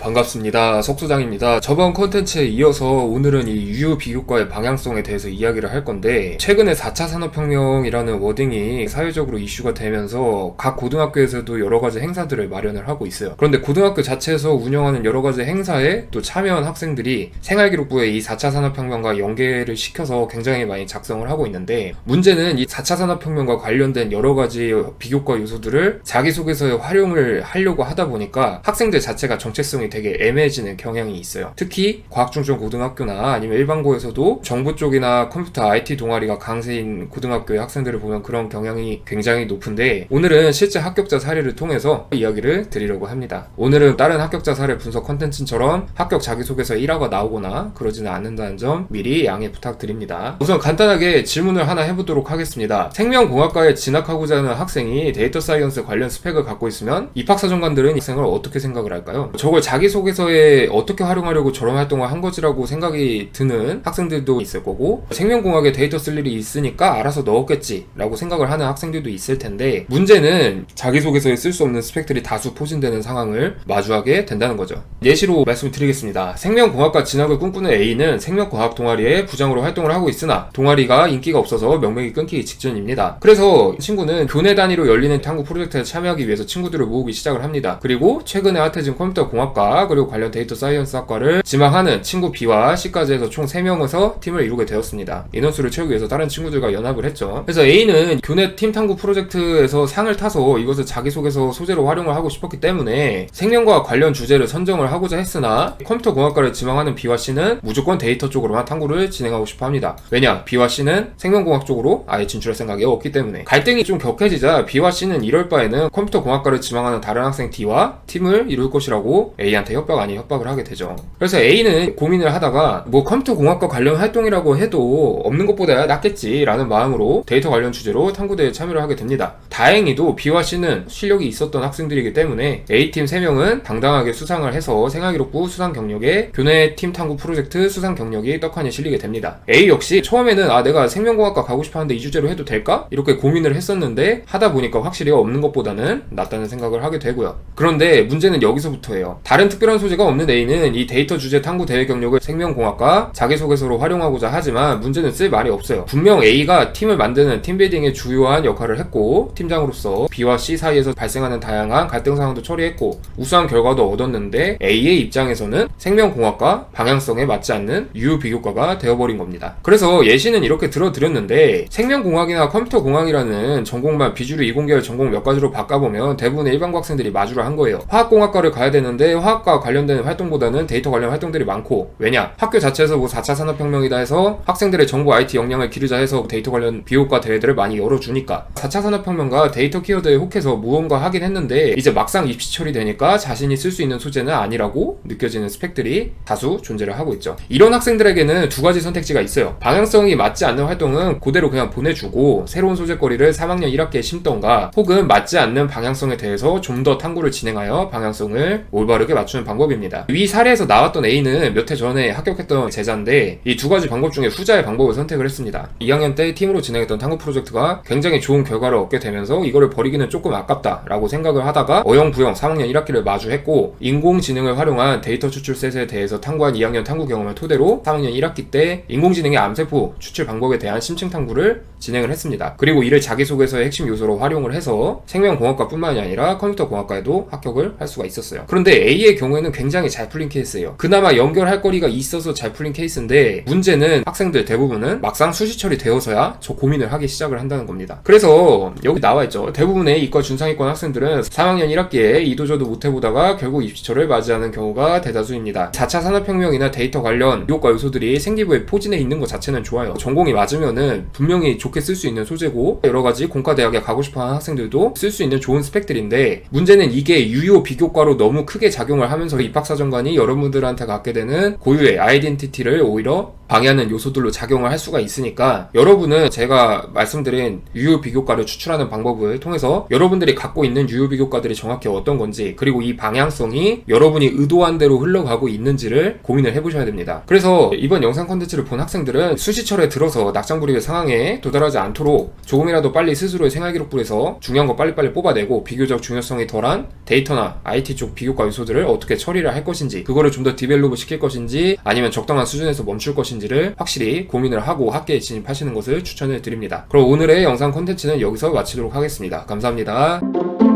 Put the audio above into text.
반갑습니다. 석소장입니다. 저번 콘텐츠에 이어서 오늘은 이 유효 비교과의 방향성에 대해서 이야기를 할 건데, 최근에 4차 산업혁명이라는 워딩이 사회적으로 이슈가 되면서 각 고등학교에서도 여러 가지 행사들을 마련을 하고 있어요. 그런데 고등학교 자체에서 운영하는 여러 가지 행사에 또 참여한 학생들이 생활기록부에 이 4차 산업혁명과 연계를 시켜서 굉장히 많이 작성을 하고 있는데, 문제는 이 4차 산업혁명과 관련된 여러 가지 비교과 요소들을 자기소개서에 활용을 하려고 하다 보니까 학생들 자체가 정체성이 되게 애매해지는 경향이 있어요. 특히 과학중점고등학교나 아니면 일반고에서도 정보 쪽이나 컴퓨터 IT 동아리가 강세인 고등학교의 학생들을 보면 그런 경향이 굉장히 높은데, 오늘은 실제 합격자 사례를 통해서 이야기를 드리려고 합니다. 오늘은 다른 합격자 사례 분석 컨텐츠처럼 합격 자기소개서 1화가 나오거나 그러지는 않는다는 점 미리 양해 부탁드립니다. 우선 간단하게 질문을 하나 해보도록 하겠습니다. 생명공학과에 진학하고자 하는 학생이 데이터 사이언스 관련 스펙을 갖고 있으면 입학사정관들은 이 학생을 어떻게 생각을 할까요? 저걸 자기소개서에 어떻게 활용하려고 저런 활동을 한 거지라고 생각이 드는 학생들도 있을 거고, 생명공학에 데이터 쓸 일이 있으니까 알아서 넣었겠지 라고 생각을 하는 학생들도 있을 텐데, 문제는 자기소개서에 쓸 수 없는 스펙들이 다수 포진되는 상황을 마주하게 된다는 거죠. 예시로 말씀드리겠습니다. 생명공학과 진학을 꿈꾸는 A는 생명과학 동아리에 부장으로 활동을 하고 있으나 동아리가 인기가 없어서 명맥이 끊기기 직전입니다. 그래서 친구는 교내 단위로 열리는 탐구 프로젝트에 참여하기 위해서 친구들을 모으기 시작을 합니다. 그리고 최근에 핫해진 컴퓨터공학과 그리고 관련 데이터 사이언스 학과를 지망하는 친구 B와 C까지 해서 총 3명에서 팀을 이루게 되었습니다. 인원수를 채우기 위해서 다른 친구들과 연합을 했죠. 그래서 A는 교내 팀 탐구 프로젝트에서 상을 타서 이것을 자기소개서 소재로 활용을 하고 싶었기 때문에 생명과학 관련 주제를 선정을 하고자 했으나, 컴퓨터공학과를 지망하는 B와 C는 무조건 데이터 쪽으로만 탐구를 진행하고 싶어 합니다. 왜냐? B와 C는 생명공학 쪽으로 아예 진출할 생각이 없기 때문에. 갈등이 좀 격해지자 B와 C는 이럴 바에는 컴퓨터공학과를 지망하는 다른 학생 D와 팀을 이룰 것이라고 A한테 협박 아닌 협박을 하게 되죠. 그래서 A는 고민을 하다가 컴퓨터공학과 관련 활동이라고 해도 없는 것보다 낫겠지 라는 마음으로 데이터 관련 주제로 탐구대회에 참여를 하게 됩니다. 다행히도 B와 C는 실력이 있었던 학생들이기 때문에 A팀 3명은 당당하게 수상을 해서 생활기록부 수상 경력에 교내 팀 탐구 프로젝트 수상 경력이 떡하니 실리게 됩니다. A 역시 처음에는 내가 생명공학과 가고 싶었는데 이 주제로 해도 될까? 이렇게 고민을 했었는데, 하다 보니까 확실히 없는 것보다는 낫다는 생각을 하게 되고요. 그런데 문제는 여기서부터예요. 다른 특별한 소재가 없는 A는 이 데이터 주제 탐구 대회 경력을 생명공학과 자기소개서로 활용하고자 하지만 문제는 쓸 말이 없어요. 분명 A가 팀을 만드는 팀빌딩에 주요한 역할을 했고, 팀장으로서 B와 C 사이에서 발생하는 다양한 갈등 상황도 처리했고 우수한 결과도 얻었는데, A의 입장에서는 생명공학과 방향성에 맞지 않는 유효 비교과가 되어버린 겁니다. 그래서 예시는 이렇게 들어드렸는데, 생명공학이나 컴퓨터공학이라는 전공만 비주류 이공계열 전공 몇 가지로 바꿔보면 대부분의 일반고 학생들이 마주를 한 거예요. 화학공학과를 가야 되는데 화학과 관련된 활동보다는 데이터 관련 활동들이 많고, 왜냐? 학교 자체에서 4차 산업혁명이다 해서 학생들의 정보 IT 역량을 기르자 해서 데이터 관련 비교과 대회들을 많이 열어주니까 4차 산업혁명과 데이터 키워드에 혹해서 무언가 하긴 했는데, 이제 막상 입시 처리되니까 자신이 쓸 수 있는 소재는 아니라고 느껴지는 스펙들이 다수 존재를 하고 있죠. 이런 학생들에게는 두 가지 선택지가 있어요. 방향성이 맞지 않는 활동은 그대로 그냥 보내주고 새로운 소재거리를 3학년 1학기에 심던가, 혹은 맞지 않는 방향성에 대해서 좀 더 탐구를 진행하여 방향성을 올바르게 맞추는 방법입니다. 위 사례에서 나왔던 A는 몇 해 전에 합격했던 제자인데, 이 두 가지 방법 중에 후자의 방법을 선택을 했습니다. 2학년 때 팀으로 진행했던 탐구 프로젝트가 굉장히 좋은 결과를 얻게 되면서 이거를 버리기는 조금 아깝다 라고 생각을 하다가 어영부영 3학년 1학기를 마주했고, 인공지능을 활용한 데이터 추출 셋에 대해서 탐구한 2학년 탐구 경험을 토대로 3학년 1학기 때 인공지능의 암세포 추출 방법에 대한 심층 탐구를 진행을 했습니다. 그리고 이를 자기소개서의 핵심 요소로 활용을 해서 생명공학과뿐만이 아니라 컴퓨터공학과에도 합격을 할 수가 있었어요. 그런데 A의 경우에는 굉장히 잘 풀린 케이스예요. 그나마 연결할 거리가 있어서 잘 풀린 케이스인데, 문제는 학생들 대부분은 막상 수시 처리되어서야 저 고민을 하기 시작을 한다는 겁니다. 그래서 여기 나와있죠. 대부분의 이과 준상위권 학생들은 3학년 1학기에 이도저도 못해보다가 결국 입시처를 맞이하는 경우가 대다수입니다. 4차 산업혁명이나 데이터 관련 유효과 요소들이 생기부에 포진해 있는 것 자체는 좋아요. 전공이 맞으면은 분명히 좋게 쓸 수 있는 소재고, 여러가지 공과대학에 가고 싶어하는 학생들도 쓸 수 있는 좋은 스펙들인데, 문제는 이게 유효 비교과로 너무 크게 작용을 하면서 입학사정관이 여러분들한테 갖게 되는 고유의 아이덴티티를 오히려 방해하는 요소들로 작용을 할 수가 있으니까 여러분은 제가 말씀드린 유효 비교과를 추출하는 방법을 통해서 여러분들이 갖고 있는 유효 비교과들이 정확히 어떤 건지, 그리고 이 방향성이 여러분이 의도한 대로 흘러가고 있는지를 고민을 해보셔야 됩니다. 그래서 이번 영상 콘텐츠를 본 학생들은 수시철에 들어서 낙장불입의 상황에 도달하지 않도록 조금이라도 빨리 스스로의 생활기록부에서 중요한 거 빨리빨리 뽑아내고 비교적 중요성이 덜한 데이터나 IT 쪽 비교과 요소들을 어떻게 처리를 할 것인지, 그거를 좀 더 디벨롭을 시킬 것인지 아니면 적당한 수준에서 멈출 것인지를 확실히 고민을 하고 학계에 진입하시는 것을 추천을 드립니다. 그럼 오늘의 영상 콘텐츠는 여기서 마치도록 하겠습니다. 감사합니다.